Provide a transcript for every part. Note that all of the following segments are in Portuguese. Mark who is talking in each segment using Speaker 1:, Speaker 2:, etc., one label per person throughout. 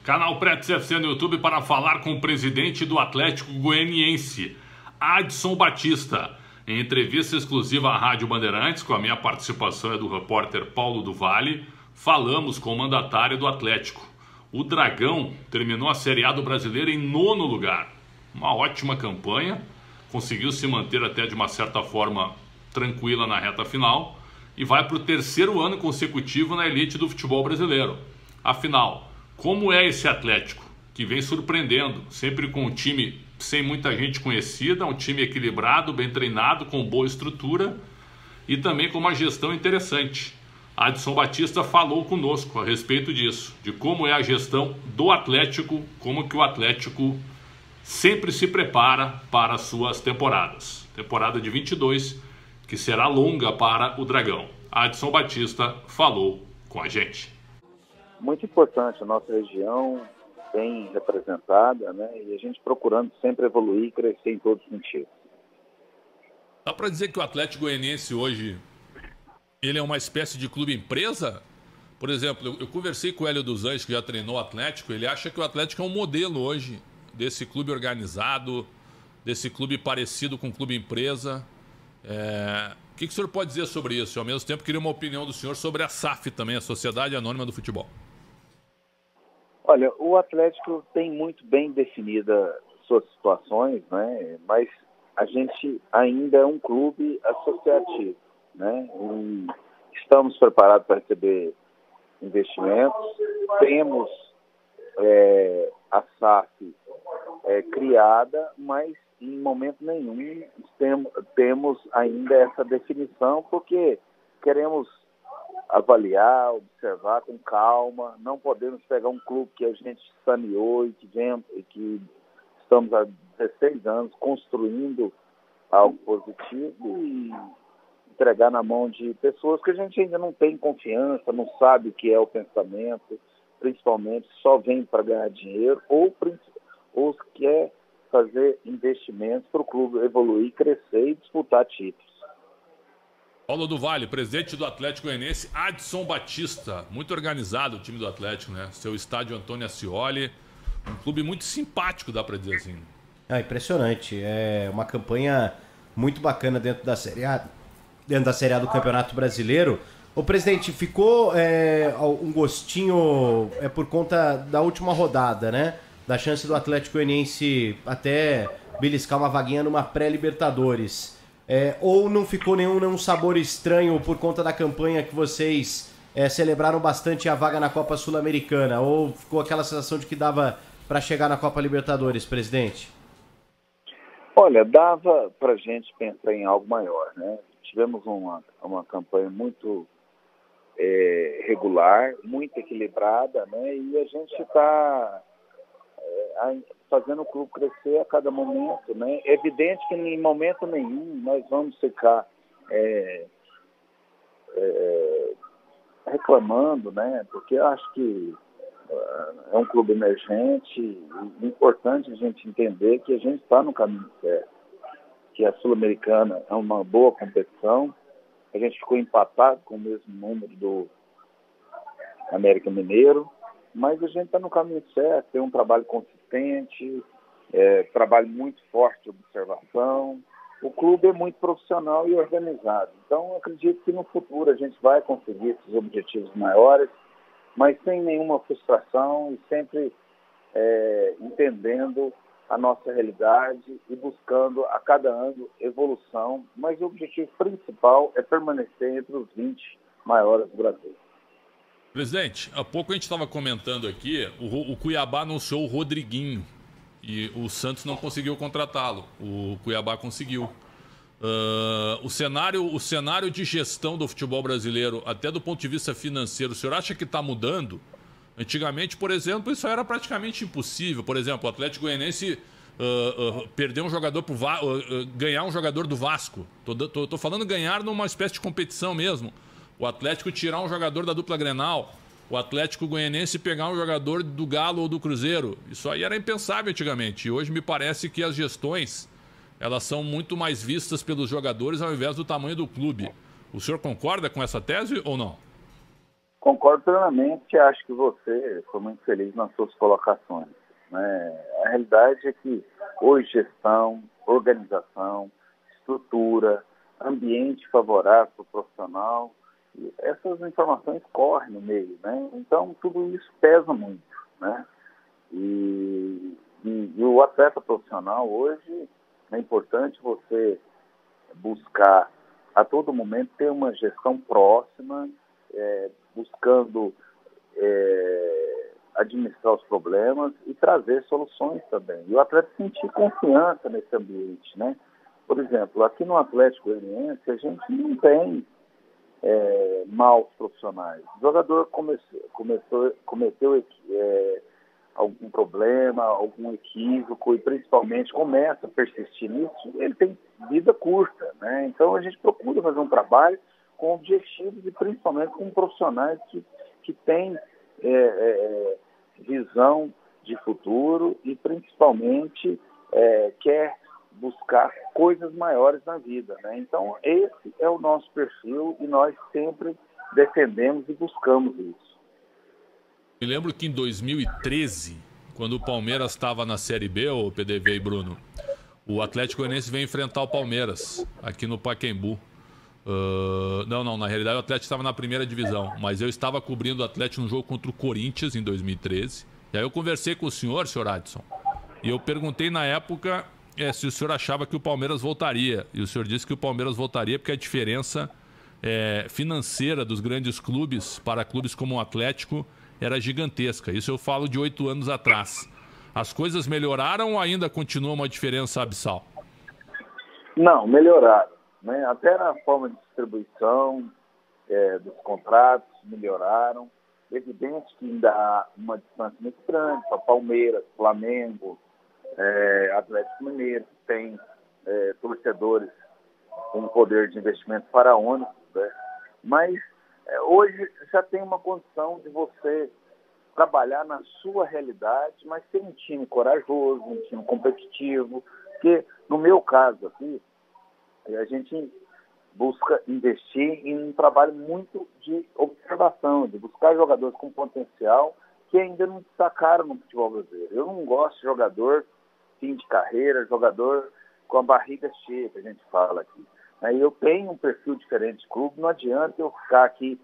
Speaker 1: Canal Pretos FC no YouTube para falar com o presidente do Atlético Goianiense, Adson Batista. Em entrevista exclusiva à Rádio Bandeirantes, com a minha participação e do repórter Paulo do Vale, falamos com o mandatário do Atlético. O Dragão terminou a Série A do Brasileiro em 9º lugar. Uma ótima campanha, conseguiu se manter até de uma certa forma tranquila na reta final e vai para o 3º ano consecutivo na elite do futebol brasileiro. Afinal, como é esse Atlético, que vem surpreendendo, sempre com um time sem muita gente conhecida, um time equilibrado, bem treinado, com boa estrutura e também com uma gestão interessante. Adson Batista falou conosco a respeito disso, de como é a gestão do Atlético, como que o Atlético sempre se prepara para as suas temporadas. Temporada de 22, que será longa para o Dragão. Adson Batista falou com a gente.
Speaker 2: Muito importante a nossa região, bem representada, né? E a gente procurando sempre evoluir e crescer em todos os sentidos.
Speaker 1: Dá para dizer que o Atlético Goianiense hoje, ele é uma espécie de clube empresa? Por exemplo, eu conversei com o Hélio dos Anjos, que já treinou o Atlético, ele acha que o Atlético é um modelo hoje desse clube organizado, desse clube parecido com clube empresa. O que o senhor pode dizer sobre isso? Ao mesmo tempo, queria uma opinião do senhor sobre a SAF também, a Sociedade Anônima do Futebol.
Speaker 2: Olha, o Atlético tem muito bem definida suas situações, né? Mas a gente ainda é um clube associativo, né? E estamos preparados para receber investimentos. Temos a SAF criada, mas em momento nenhum temos ainda essa definição, porque queremos avaliar, observar com calma. Não podemos pegar um clube que a gente saneou e que estamos há 16 anos construindo algo positivo e entregar na mão de pessoas que a gente ainda não tem confiança, não sabe o que é o pensamento, principalmente só vem para ganhar dinheiro ou quer fazer investimentos para o clube evoluir, crescer e disputar títulos.
Speaker 1: Paulo do Vale, presidente do Atlético Goianiense, Adson Batista, muito organizado o time do Atlético, né? Seu estádio Antônio Ascioli, um clube muito simpático, dá para dizer assim.
Speaker 3: Impressionante, é uma campanha muito bacana dentro da Série A do Campeonato Brasileiro. Ô presidente, ficou um gostinho por conta da última rodada, né? Da chance do Atlético Goianiense até beliscar uma vaguinha numa pré-Libertadores. Ou não ficou nenhum sabor estranho por conta da campanha que vocês celebraram bastante a vaga na Copa Sul-Americana? Ou ficou aquela sensação de que dava para chegar na Copa Libertadores, presidente?
Speaker 2: Olha, dava para a gente pensar em algo maior, né? Tivemos uma campanha muito regular, muito equilibrada, né? E a gente está fazendo o clube crescer a cada momento, né? É evidente que em momento nenhum nós vamos ficar reclamando, né? Porque eu acho que é um clube emergente e é importante a gente entender que a gente está no caminho certo, que a Sul-Americana é uma boa competição. A gente ficou empatado com o mesmo número do América Mineiro, mas a gente está no caminho certo, tem um trabalho consistente, trabalho muito forte de observação. O clube é muito profissional e organizado. Então, eu acredito que no futuro a gente vai conseguir esses objetivos maiores, mas sem nenhuma frustração e sempre entendendo a nossa realidade e buscando a cada ano evolução. Mas o objetivo principal é permanecer entre os 20 maiores do Brasil.
Speaker 1: Presidente, há pouco a gente estava comentando aqui, o Cuiabá anunciou o Rodriguinho e o Santos não conseguiu contratá-lo. O Cuiabá conseguiu. O cenário de gestão do futebol brasileiro, até do ponto de vista financeiro, o senhor acha que está mudando? Antigamente, por exemplo, isso era praticamente impossível. Por exemplo, o Atlético Goianiense perder um jogador ganhar um jogador do Vasco. Tô falando ganhar numa espécie de competição mesmo. O Atlético tirar um jogador da dupla Grenal, o Atlético Goianiense pegar um jogador do Galo ou do Cruzeiro. Isso aí era impensável antigamente. E hoje me parece que as gestões, elas são muito mais vistas pelos jogadores ao invés do tamanho do clube. O senhor concorda com essa tese ou não?
Speaker 2: Concordo plenamente, acho que você foi muito feliz nas suas colocações, né? A realidade é que hoje gestão, organização, estrutura, ambiente favorável para o profissional, essas informações correm no meio, né? Então tudo isso pesa muito, né? E o atleta profissional hoje é importante você buscar a todo momento ter uma gestão próxima, buscando administrar os problemas e trazer soluções também. E o atleta sentir confiança nesse ambiente, né? Por exemplo, aqui no Atlético Goianiense, a gente não tem maus profissionais. O jogador cometeu algum problema, algum equívoco e principalmente começa a persistir nisso, ele tem vida curta, né? Então a gente procura fazer um trabalho com objetivos e principalmente com profissionais que têm visão de futuro e principalmente quer buscar coisas maiores na vida, né? Então esse é o nosso perfil e nós sempre defendemos e buscamos isso.
Speaker 1: Me lembro que em 2013, quando o Palmeiras estava na Série B, o PDV e Bruno, o Atlético Goianiense veio enfrentar o Palmeiras aqui no Pacaembu. Não, na realidade o Atlético estava na primeira divisão, mas eu estava cobrindo o Atlético no jogo contra o Corinthians em 2013. E aí eu conversei com o senhor Adson, e eu perguntei na época se o senhor achava que o Palmeiras voltaria. E o senhor disse que o Palmeiras voltaria porque a diferença financeira dos grandes clubes para clubes como o Atlético era gigantesca. Isso eu falo de 8 anos atrás. As coisas melhoraram ou ainda continua uma diferença abissal?
Speaker 2: Não, melhoraram, né? Até na forma de distribuição dos contratos melhoraram. É evidente que ainda há uma distância muito grande para Palmeiras, Flamengo, Atlético Mineiro, tem torcedores com um poder de investimento faraônico, né? Mas hoje já tem uma condição de você trabalhar na sua realidade, mas ser um time corajoso, um time competitivo, porque no meu caso aqui, a gente busca investir em um trabalho muito de observação, de buscar jogadores com potencial que ainda não destacaram no futebol brasileiro. Eu não gosto de jogador fim de carreira, jogador com a barriga cheia, que a gente fala aqui. Aí eu tenho um perfil diferente de clube, não adianta eu ficar aqui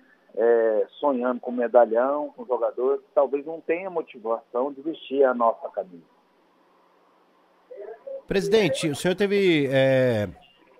Speaker 2: sonhando com medalhão, com jogador que talvez não tenha motivação de vestir a nossa camisa.
Speaker 3: Presidente, o senhor teve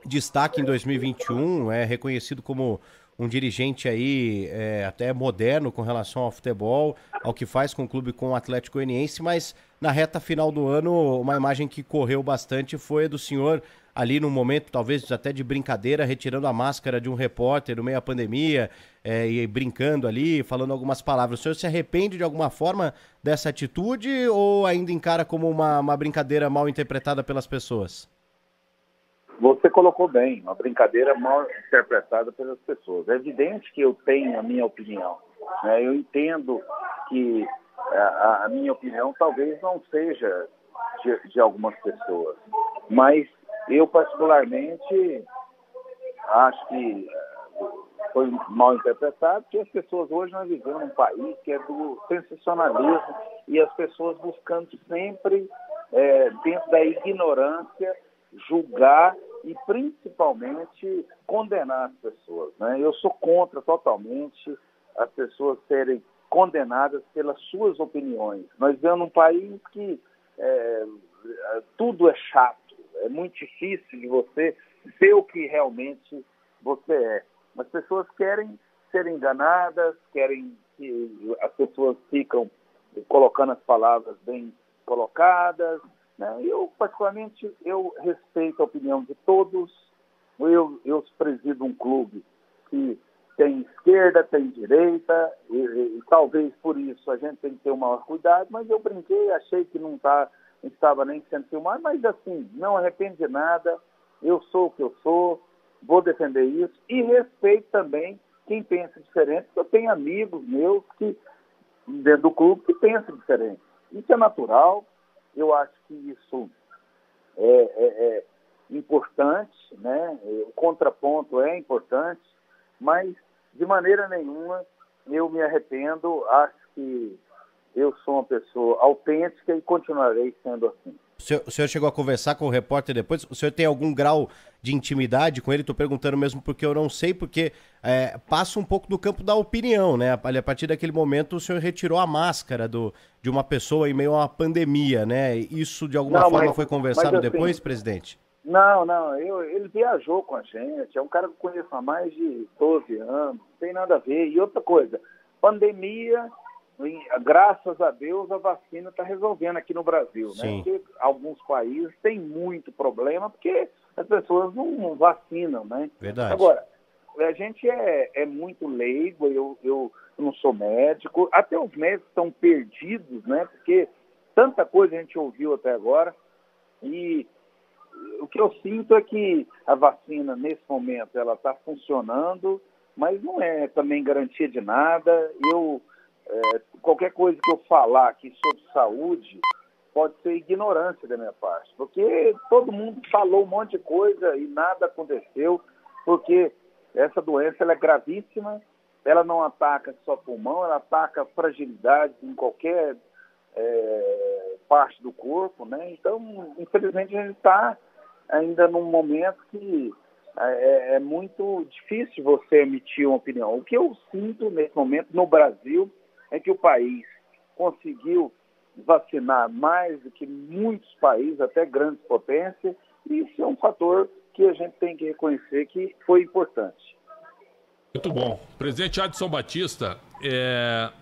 Speaker 3: destaque em 2021, reconhecido como um dirigente aí até moderno com relação ao futebol, ao que faz com o clube, com o Atlético Goianiense, mas na reta final do ano, uma imagem que correu bastante foi a do senhor ali no momento, talvez até de brincadeira, retirando a máscara de um repórter no meio da pandemia e brincando ali, falando algumas palavras. O senhor se arrepende de alguma forma dessa atitude ou ainda encara como uma brincadeira mal interpretada pelas pessoas?
Speaker 2: Você colocou bem, uma brincadeira mal interpretada pelas pessoas. É evidente que eu tenho a minha opinião, né? Eu entendo que a minha opinião talvez não seja de algumas pessoas, mas eu particularmente acho que foi mal interpretado, porque as pessoas hoje nós vivemos num país que é do sensacionalismo e as pessoas buscando sempre, dentro da ignorância, julgar e principalmente condenar as pessoas, né? Eu sou contra totalmente as pessoas serem condenadas pelas suas opiniões. Nós vivemos num país que tudo é chato, é muito difícil de você ser o que realmente você é. As pessoas querem ser enganadas, querem que as pessoas ficam colocando as palavras bem colocadas, né? Eu, particularmente, eu respeito a opinião de todos. Eu presido um clube que tem esquerda, tem direita, e talvez por isso a gente tem que ter o maior cuidado, mas eu brinquei, achei que não estava nem sendo filmado, mas assim, não arrependo de nada, eu sou o que eu sou, vou defender isso, e respeito também quem pensa diferente, porque eu tenho amigos meus que, dentro do clube, que pensam diferente. Isso é natural, eu acho que isso é importante, né? O contraponto é importante, mas de maneira nenhuma eu me arrependo, acho que eu sou uma pessoa autêntica e continuarei sendo assim.
Speaker 3: O senhor chegou a conversar com o repórter depois? O senhor tem algum grau de intimidade com ele? Estou perguntando mesmo porque eu não sei, porque passa um pouco do campo da opinião, né? A partir daquele momento o senhor retirou a máscara de uma pessoa em meio a uma pandemia, né? Isso de alguma forma foi conversado assim, depois, presidente?
Speaker 2: Não, ele viajou com a gente, é um cara que eu conheço há mais de 12 anos, não tem nada a ver. E outra coisa, pandemia... Graças a Deus a vacina está resolvendo aqui no Brasil, né? Porque alguns países têm muito problema porque as pessoas não vacinam, né?
Speaker 3: Verdade.
Speaker 2: Agora, a gente é muito leigo, eu não sou médico, até os médicos estão perdidos, né? Porque tanta coisa a gente ouviu até agora e o que eu sinto é que a vacina, nesse momento, ela está funcionando, mas não é também garantia de nada. Qualquer coisa que eu falar aqui sobre saúde pode ser ignorância da minha parte, porque todo mundo falou um monte de coisa e nada aconteceu, porque essa doença ela é gravíssima, ela não ataca só pulmão, ela ataca fragilidade em qualquer parte do corpo, né? Então, infelizmente, a gente está ainda num momento que é muito difícil você emitir uma opinião. O que eu sinto nesse momento no Brasil é que o país conseguiu vacinar mais do que muitos países, até grandes potências, e isso é um fator que a gente tem que reconhecer que foi importante.
Speaker 1: Muito bom. Presidente Adson Batista,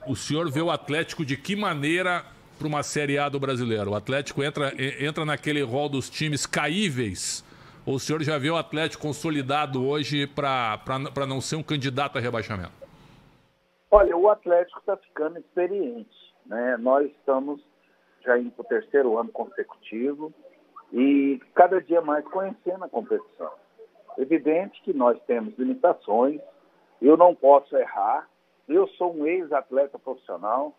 Speaker 1: o senhor vê o Atlético de que maneira para uma Série A do Brasileiro? O Atlético entra naquele rol dos times caíveis? Ou o senhor já vê o Atlético consolidado hoje para não ser um candidato a rebaixamento?
Speaker 2: Olha, o Atlético está ficando experiente, né? Nós estamos já indo para o 3º ano consecutivo e cada dia mais conhecendo a competição. Evidente que nós temos limitações, eu não posso errar, eu sou um ex-atleta profissional,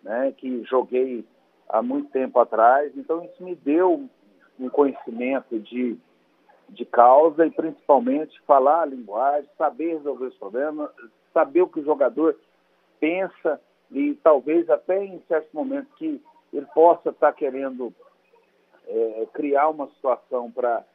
Speaker 2: né, que joguei há muito tempo atrás, então isso me deu um conhecimento de causa e principalmente falar a linguagem, saber resolver os problemas, saber o que o jogador pensa e talvez até em certos momentos que ele possa estar querendo criar uma situação para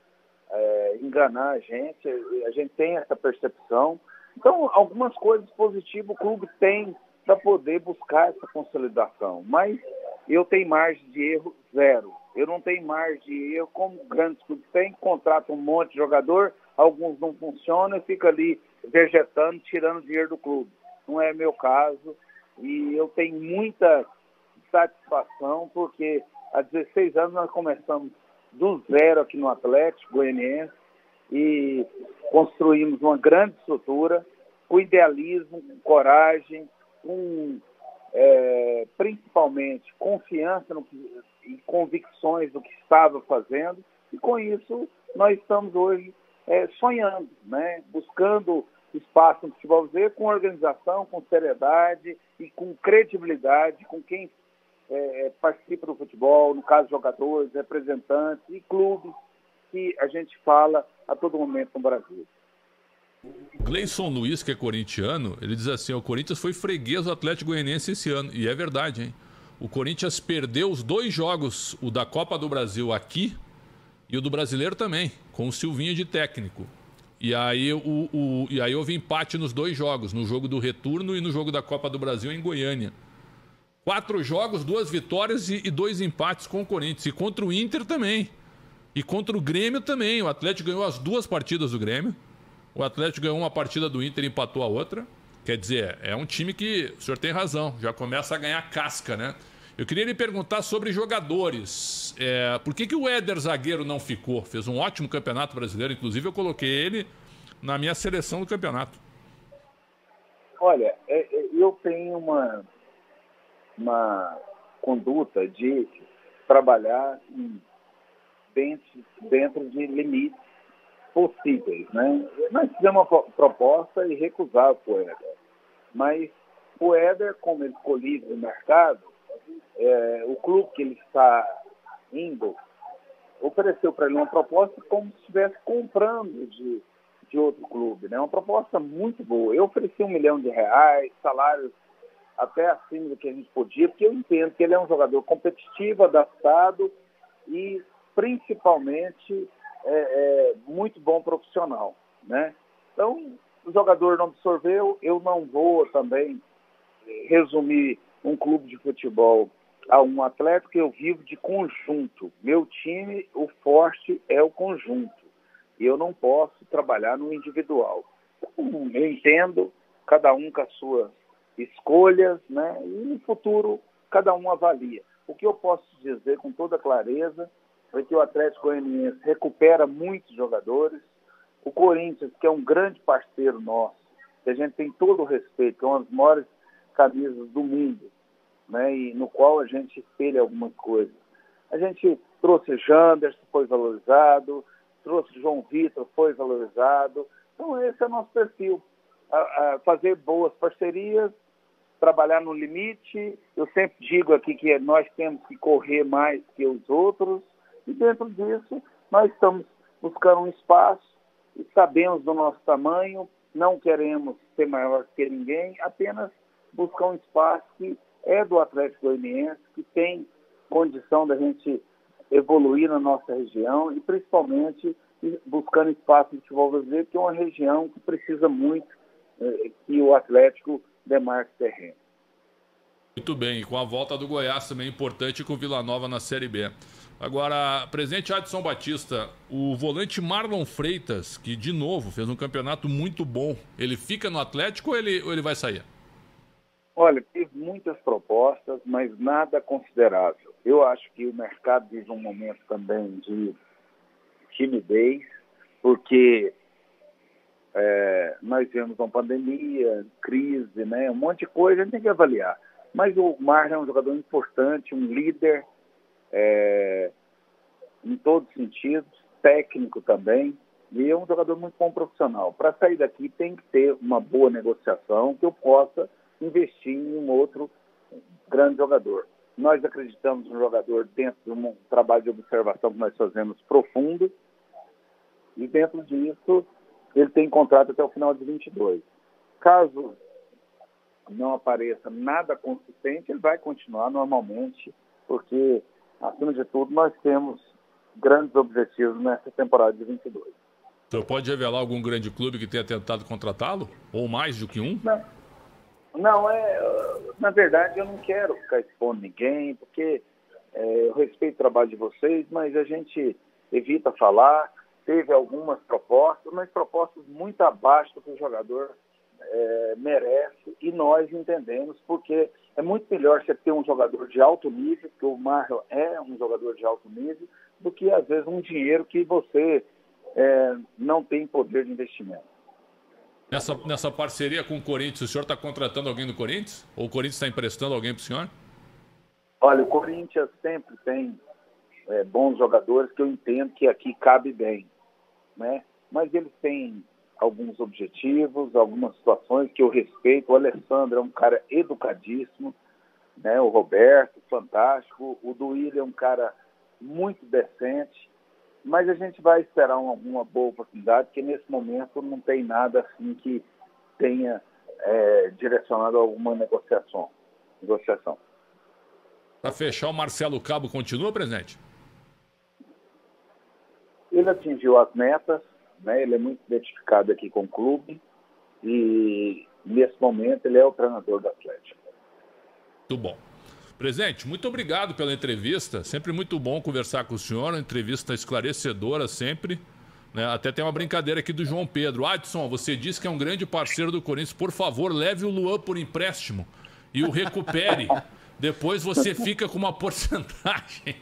Speaker 2: enganar a gente tem essa percepção. Então, algumas coisas positivas o clube tem para poder buscar essa consolidação, mas eu tenho margem de erro zero. Eu não tenho margem de erro como grandes clubes têm, contratam um monte de jogador, alguns não funcionam e fica ali vegetando, tirando dinheiro do clube. Não é meu caso e eu tenho muita satisfação porque há 16 anos nós começamos do zero aqui no Atlético Goianiense e construímos uma grande estrutura com idealismo, com coragem, com principalmente confiança e convicções do que estava fazendo e com isso nós estamos hoje sonhando, né? Buscando espaço no futebol brasileiro com organização, com seriedade e com credibilidade, com quem participa do futebol, no caso jogadores, representantes e clubes que a gente fala a todo momento no Brasil.
Speaker 1: Gleison Luiz, que é corintiano, ele diz assim, o Corinthians foi freguês do Atlético Goianiense esse ano, e é verdade, hein? O Corinthians perdeu os 2 jogos, o da Copa do Brasil aqui e o do Brasileiro também, com o Silvinho de técnico. E aí, houve empate nos 2 jogos, no jogo do retorno e no jogo da Copa do Brasil em Goiânia. 4 jogos, 2 vitórias e 2 empates com o Corinthians. E contra o Inter também. E contra o Grêmio também. O Atlético ganhou as 2 partidas do Grêmio. O Atlético ganhou uma partida do Inter e empatou a outra. Quer dizer, é um time que, o senhor tem razão, já começa a ganhar casca, né? Eu queria lhe perguntar sobre jogadores. Por que o Éder zagueiro não ficou? Fez um ótimo campeonato brasileiro. Inclusive, eu coloquei ele na minha seleção do campeonato.
Speaker 2: Olha, eu tenho uma conduta de trabalhar dentro de limites possíveis, né? Nós fizemos uma proposta e recusar o Éder. Mas o Éder, como ele ficou livre no mercado, o clube que ele está indo ofereceu para ele uma proposta como se estivesse comprando de outro clube, né? Uma proposta muito boa. Eu ofereci R$ 1 milhão, salários até acima do que a gente podia, porque eu entendo que ele é um jogador competitivo, adaptado e, principalmente, muito bom profissional, né? Então, o jogador não absorveu, eu não vou também resumir um clube de futebol a um atleta, que eu vivo de conjunto. Meu time, o forte é o conjunto. E eu não posso trabalhar no individual. Então, eu entendo, cada um com as suas escolhas, né? E no futuro, cada um avalia. O que eu posso dizer com toda clareza é que o Atlético Goianiense recupera muitos jogadores. O Corinthians, que é um grande parceiro nosso, que a gente tem todo o respeito, que é uma das maiores camisas do mundo, né, e no qual a gente espelha algumas coisas. A gente trouxe Janderson, foi valorizado, trouxe João Vitor, foi valorizado. Então esse é o nosso perfil, fazer boas parcerias, trabalhar no limite. Eu sempre digo aqui que nós temos que correr mais que os outros, e dentro disso nós estamos buscando um espaço, e sabemos do nosso tamanho, não queremos ser maior que ninguém, apenas buscar um espaço que é do Atlético Goianiense, que tem condição da gente evoluir na nossa região e principalmente buscando espaço no futebol brasileiro, que é uma região que precisa muito que o Atlético demarque terreno.
Speaker 1: Muito bem, e com a volta do Goiás também é importante, com o Vila Nova na Série B. Agora, presidente Adson Batista, o volante Marlon Freitas, que de novo fez um campeonato muito bom, ele fica no Atlético ou ele vai sair?
Speaker 2: Olha, tive muitas propostas, mas nada considerável. Eu acho que o mercado vive um momento também de timidez, porque nós vemos uma pandemia, crise, né, um monte de coisa, a gente tem que avaliar. Mas o Marlon é um jogador importante, um líder, em todos os sentidos, técnico também, e é um jogador muito bom profissional. Para sair daqui tem que ter uma boa negociação, que eu possa investir em um outro grande jogador. Nós acreditamos no jogador dentro de um trabalho de observação que nós fazemos profundo, e dentro disso ele tem contrato até o final de 22. Caso não apareça nada consistente, ele vai continuar normalmente, porque, acima de tudo, nós temos grandes objetivos nessa temporada de 22.
Speaker 1: O senhor pode revelar algum grande clube que tenha tentado contratá-lo? Ou mais do que um?
Speaker 2: Não, na verdade eu não quero ficar expondo ninguém, porque eu respeito o trabalho de vocês, mas a gente evita falar. Teve algumas propostas, mas propostas muito abaixo do que o jogador merece, e nós entendemos, porque é muito melhor você ter um jogador de alto nível, que o Marlon é um jogador de alto nível, do que às vezes um dinheiro que você não tem poder de investimento.
Speaker 1: Nessa parceria com o Corinthians, o senhor está contratando alguém do Corinthians? Ou o Corinthians está emprestando alguém para o senhor?
Speaker 2: Olha, o Corinthians sempre tem bons jogadores que eu entendo que aqui cabe bem, né? Mas eles têm alguns objetivos, algumas situações que eu respeito. O Alessandro é um cara educadíssimo, né? O Roberto, fantástico. O Duílio é um cara muito decente. Mas a gente vai esperar uma boa oportunidade, porque nesse momento não tem nada assim que tenha direcionado a alguma negociação.
Speaker 1: Para fechar, o Marcelo Cabo continua, presidente?
Speaker 2: Ele atingiu as metas, né? Ele é muito identificado aqui com o clube e nesse momento ele é o treinador do Atlético.
Speaker 1: Muito bom. Presidente, muito obrigado pela entrevista. Sempre muito bom conversar com o senhor. Uma entrevista esclarecedora sempre. Né? Até tem uma brincadeira aqui do João Pedro. Adson, você disse que é um grande parceiro do Corinthians. Por favor, leve o Luan por empréstimo e o recupere. Depois você fica com uma porcentagem.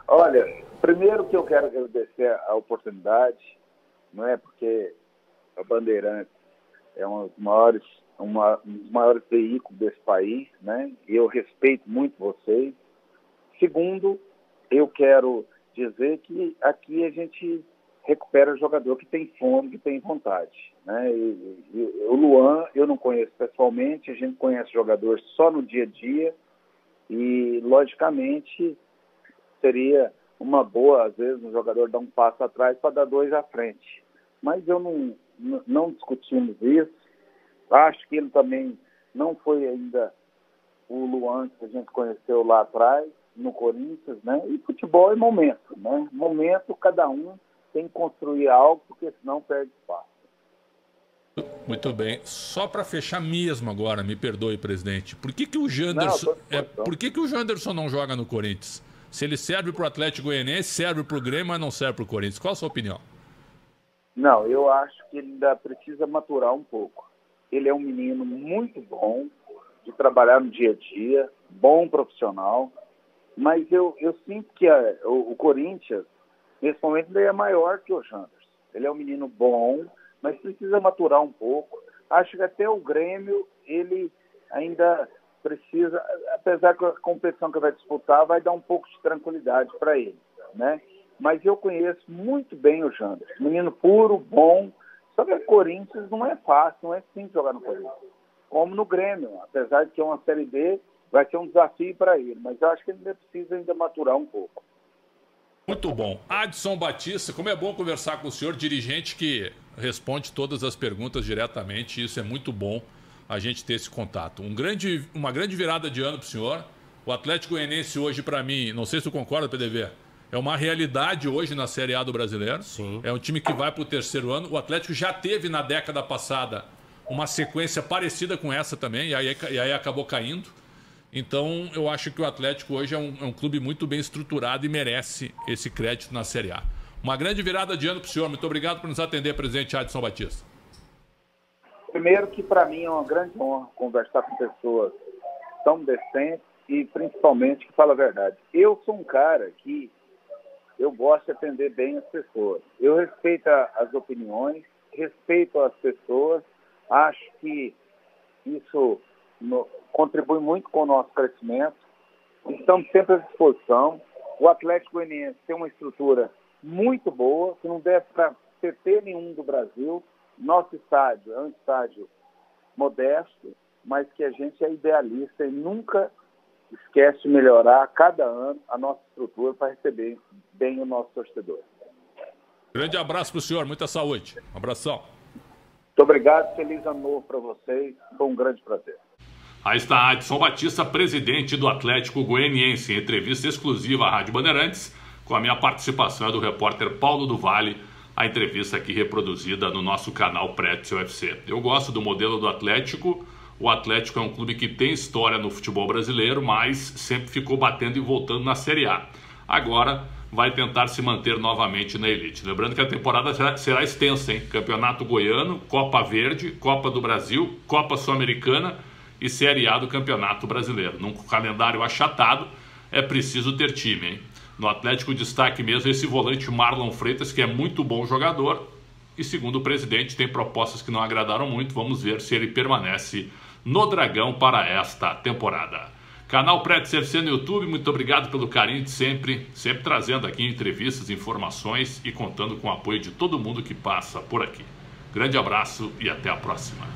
Speaker 2: Olha, primeiro que eu quero agradecer a oportunidade, não é? Porque a Bandeirantes é um dos maiores veículos desse país, né? E eu respeito muito vocês. Segundo, eu quero dizer que aqui a gente recupera jogador que tem fome, que tem vontade, né? O Luan eu não conheço pessoalmente, a gente conhece jogadores só no dia a dia e, logicamente, seria uma boa, às vezes, um jogador dá um passo atrás para dar 2 à frente. Mas eu não discutimos isso. Acho que ele também não foi ainda o Luan que a gente conheceu lá atrás, no Corinthians, né? E futebol é momento, né? Momento, cada um tem que construir algo, porque senão perde espaço.
Speaker 1: Muito bem. Só para fechar mesmo agora, me perdoe, presidente. Por que o Janderson, por que o Janderson não joga no Corinthians? Se ele serve para o Atlético Goianiense, serve para o Grêmio, mas não serve para o Corinthians. Qual a sua opinião?
Speaker 2: Não, eu acho que ele ainda precisa maturar um pouco. Ele é um menino muito bom de trabalhar no dia a dia, bom profissional, mas eu sinto que o Corinthians, nesse momento, ele é maior que o Janderson. Ele é um menino bom, mas precisa maturar um pouco. Acho que até o Grêmio, ele ainda precisa, apesar que a competição que vai disputar vai dar um pouco de tranquilidade para ele, né? Mas eu conheço muito bem o Janderson, menino puro, bom. Só que o Corinthians não é fácil, não é simples jogar no Corinthians. Como no Grêmio, apesar de que é uma Série B, vai ser um desafio para ele. Mas eu acho que ele ainda precisa maturar um pouco.
Speaker 1: Muito bom. Adson Batista, como é bom conversar com o senhor, dirigente que responde todas as perguntas diretamente. Isso é muito bom, a gente ter esse contato. Uma grande virada de ano para o senhor. O Atlético Goianiense hoje, para mim, não sei se tu concorda, PDV, é uma realidade hoje na Série A do Brasileiro.
Speaker 3: Sim.
Speaker 1: É um time que vai para o 3º ano. O Atlético já teve na década passada uma sequência parecida com essa também, e aí acabou caindo. Então, eu acho que o Atlético hoje é um clube muito bem estruturado e merece esse crédito na Série A. Uma grande virada de ano para o senhor. Muito obrigado por nos atender, presidente Adson Batista.
Speaker 2: Primeiro que para mim é uma grande honra conversar com pessoas tão decentes e principalmente que falam a verdade. Eu sou um cara que eu gosto de atender bem as pessoas. Eu respeito as opiniões, respeito as pessoas, acho que isso contribui muito com o nosso crescimento. Estamos sempre à disposição. O Atlético Goianiense tem uma estrutura muito boa, que não deve para CT nenhum do Brasil. Nosso estádio é um estádio modesto, mas que a gente é idealista e nunca esquece de melhorar a cada ano a nossa estrutura para receber bem o nosso torcedor.
Speaker 1: Grande abraço para o senhor, muita saúde. Um abração.
Speaker 2: Muito obrigado, feliz ano novo para vocês, foi um grande prazer.
Speaker 1: Aí está Adson Batista, presidente do Atlético Goianiense, em entrevista exclusiva à Rádio Bandeirantes, com a minha participação do repórter Paulo do Vale, a entrevista aqui reproduzida no nosso canal Pretzel UFC. Eu gosto do modelo do Atlético. O Atlético é um clube que tem história no futebol brasileiro, mas sempre ficou batendo e voltando na Série A. Agora vai tentar se manter novamente na elite. Lembrando que a temporada será extensa, hein? Campeonato Goiano, Copa Verde, Copa do Brasil, Copa Sul-Americana e Série A do Campeonato Brasileiro. Num calendário achatado, é preciso ter time, hein? No Atlético, destaque mesmo esse volante Marlon Freitas, que é muito bom jogador. E segundo o presidente, tem propostas que não agradaram muito. Vamos ver se ele permanece no Dragão para esta temporada. Canal Pretzel UFC no YouTube, muito obrigado pelo carinho de sempre trazendo aqui entrevistas, informações e contando com o apoio de todo mundo que passa por aqui. Grande abraço e até a próxima.